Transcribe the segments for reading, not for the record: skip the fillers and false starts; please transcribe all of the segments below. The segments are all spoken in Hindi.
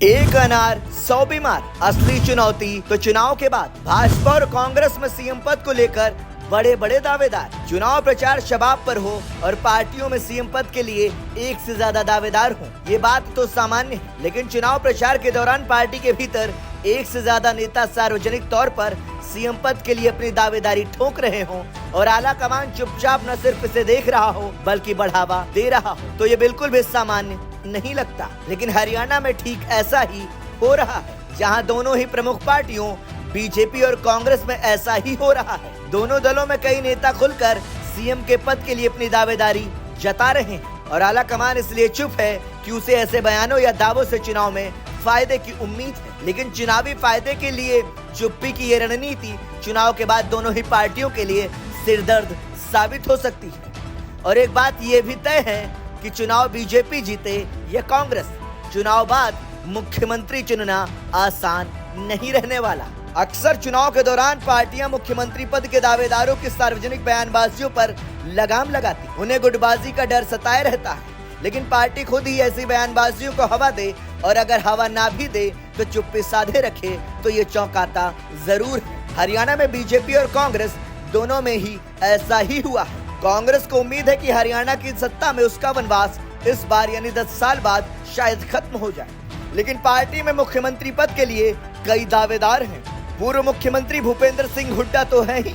एक अनार 100 बीमार, असली चुनौती तो चुनाव के बाद भाजपा और कांग्रेस में सीएम पद को लेकर बड़े बड़े दावेदार। चुनाव प्रचार शबाब पर हो और पार्टियों में सीएम पद के लिए एक से ज्यादा दावेदार हो, ये बात तो सामान्य है, लेकिन चुनाव प्रचार के दौरान पार्टी के भीतर एक से ज्यादा नेता सार्वजनिक तौर पर सीएम पद के लिए अपनी दावेदारी ठोक रहे हों और आला कमान चुपचाप न सिर्फ इसे देख रहा हो बल्कि बढ़ावा दे रहा हो, तो ये बिल्कुल भी सामान्य नहीं लगता। लेकिन हरियाणा में ठीक ऐसा ही हो रहा है, जहां दोनों ही प्रमुख पार्टियों बीजेपी और कांग्रेस में ऐसा ही हो रहा है। दोनों दलों में कई नेता खुलकर सीएम के पद के लिए अपनी दावेदारी जता रहे हैं और आला कमान इसलिए चुप है कि उसे ऐसे बयानों या दावों से चुनाव में फायदे की उम्मीद है। लेकिन चुनावी फायदे के लिए चुप्पी की ये रणनीति चुनाव के बाद दोनों ही पार्टियों के लिए सिरदर्द साबित हो सकती है। और एक बात ये भी तय है कि चुनाव बीजेपी जीते या कांग्रेस, चुनाव बाद मुख्यमंत्री चुनना आसान नहीं रहने वाला। अक्सर चुनाव के दौरान पार्टियां मुख्यमंत्री पद के दावेदारों की सार्वजनिक बयानबाजियों पर लगाम लगाती, उन्हें गुटबाजी का डर सताए रहता है। लेकिन पार्टी खुद ही ऐसी बयानबाजियों को हवा दे और अगर हवा ना भी दे तो चुप्पी साधे रखे तो ये चौंकाता जरूर है। हरियाणा में बीजेपी और कांग्रेस दोनों में ही ऐसा ही हुआ है। कांग्रेस को उम्मीद है कि हरियाणा की सत्ता में उसका वनवास इस बार यानी 10 साल बाद शायद खत्म हो जाए, लेकिन पार्टी में मुख्यमंत्री पद के लिए कई दावेदार हैं। पूर्व मुख्यमंत्री भूपेंद्र सिंह हुड्डा तो है ही,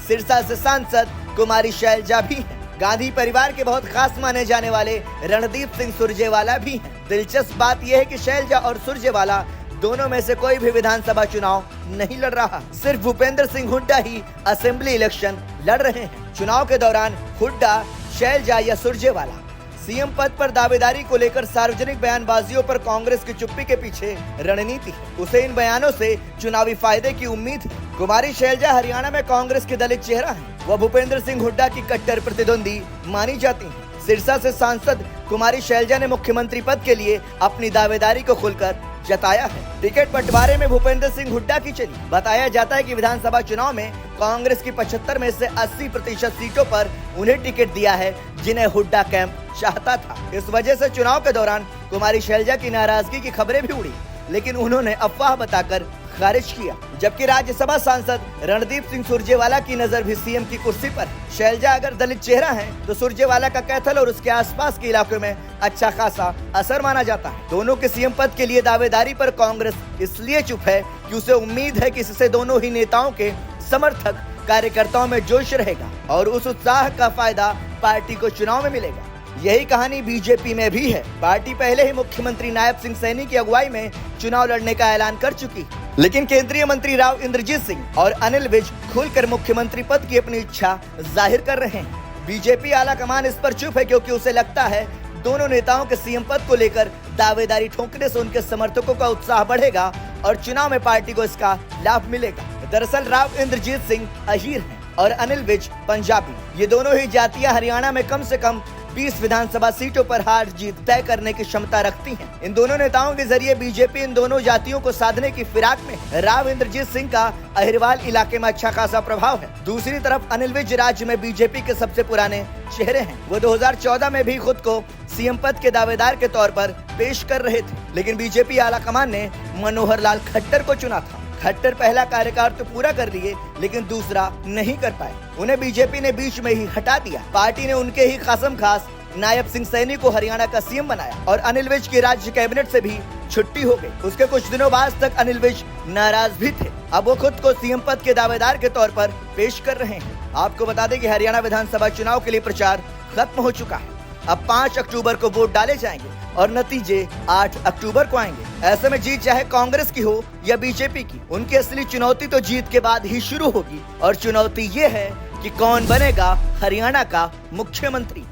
सिरसा से सांसद कुमारी शैलजा भी हैं, गांधी परिवार के बहुत खास माने जाने वाले रणदीप सिंह सुरजेवाला भी हैं। दिलचस्प बात यह है कि शैलजा और सुरजेवाला दोनों में से कोई भी विधानसभा चुनाव नहीं लड़ रहा, सिर्फ भूपेंद्र सिंह हुड्डा ही असेंबली इलेक्शन लड़ रहे हैं। चुनाव के दौरान हुड्डा, शैलजा या सुरजेवाला सीएम पद पर दावेदारी को लेकर सार्वजनिक बयानबाजियों पर कांग्रेस की चुप्पी के पीछे रणनीति है। उसे इन बयानों से चुनावी फायदे की उम्मीद है। कुमारी शैलजा हरियाणा में कांग्रेस के दलित चेहरा है, वह भूपेंद्र सिंह हुड्डा की कट्टर प्रतिद्वंदी मानी जाती है। सिरसा से सांसद कुमारी शैलजा ने मुख्यमंत्री पद के लिए अपनी दावेदारी को खुलकर जताया है। टिकट बंटवारे में भूपेंद्र सिंह हुड्डा की चली। बताया जाता है कि विधानसभा चुनाव में कांग्रेस की 75 में से 80% सीटों पर उन्हें टिकट दिया है जिन्हें हुड्डा कैंप चाहता था। इस वजह से चुनाव के दौरान कुमारी शैलजा की नाराजगी की खबरें भी उड़ी, लेकिन उन्होंने अफवाह बताकर खारिज किया। जबकि राज्यसभा सांसद रणदीप सिंह सुरजेवाला की नजर भी सीएम की कुर्सी पर है। शैलजा अगर दलित चेहरा है तो सुरजेवाला का कैथल और उसके आसपास के इलाकों में अच्छा खासा असर माना जाता है। दोनों के सीएम पद के लिए दावेदारी पर कांग्रेस इसलिए चुप है कि उसे उम्मीद है कि इससे दोनों ही नेताओं के समर्थक कार्यकर्ताओं में जोश रहेगा और उस उत्साह का फायदा पार्टी को चुनाव में मिलेगा। यही कहानी बीजेपी में भी है। पार्टी पहले ही मुख्यमंत्री नायब सिंह सैनी की अगुवाई में चुनाव लड़ने का ऐलान कर चुकी, लेकिन केंद्रीय मंत्री राव इंद्रजीत सिंह और अनिल विज खुलकर मुख्यमंत्री पद की अपनी इच्छा जाहिर कर रहे हैं। बीजेपी आला कमान इस पर चुप है क्योंकि उसे लगता है दोनों नेताओं के सीएम पद को लेकर दावेदारी ठोकने से उनके समर्थकों का उत्साह बढ़ेगा और चुनाव में पार्टी को इसका लाभ मिलेगा। दरअसल राव इंद्रजीत सिंह अहीर हैं और अनिल विज पंजाबी। ये दोनों ही जातियां हरियाणा में कम से कम 20 विधानसभा सीटों पर हार जीत तय करने की क्षमता रखती हैं। इन दोनों नेताओं के जरिए बीजेपी इन दोनों जातियों को साधने की फिराक में है। राव इंद्रजीत सिंह का अहिरवाल इलाके में अच्छा खासा प्रभाव है। दूसरी तरफ अनिल विज राज्य में बीजेपी के सबसे पुराने चेहरे हैं। वो 2014 में भी खुद को सीएम पद के दावेदार के तौर पर पेश कर रहे थे, लेकिन बीजेपी आला कमान ने मनोहर लाल खट्टर को चुना था। खट्टर पहला कार्यकाल तो पूरा कर लिए लेकिन दूसरा नहीं कर पाए, उन्हें बीजेपी ने बीच में ही हटा दिया। पार्टी ने उनके ही खासम खास नायब सिंह सैनी को हरियाणा का सीएम बनाया और अनिल विज की राज्य कैबिनेट से भी छुट्टी हो गई। उसके कुछ दिनों बाद तक अनिल विज नाराज भी थे। अब वो खुद को सीएम पद के दावेदार के तौर पर पेश कर रहे हैं। आपको बता दें कि हरियाणा विधानसभा चुनाव के लिए प्रचार खत्म हो चुका है। अब 5 अक्टूबर को वोट डाले जाएंगे और नतीजे 8 अक्टूबर को आएंगे। ऐसे में जीत चाहे कांग्रेस की हो या बीजेपी की, उनकी असली चुनौती तो जीत के बाद ही शुरू होगी और चुनौती ये है कि कौन बनेगा हरियाणा का मुख्यमंत्री।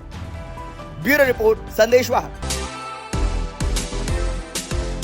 Bureau report, संदेशवाहक।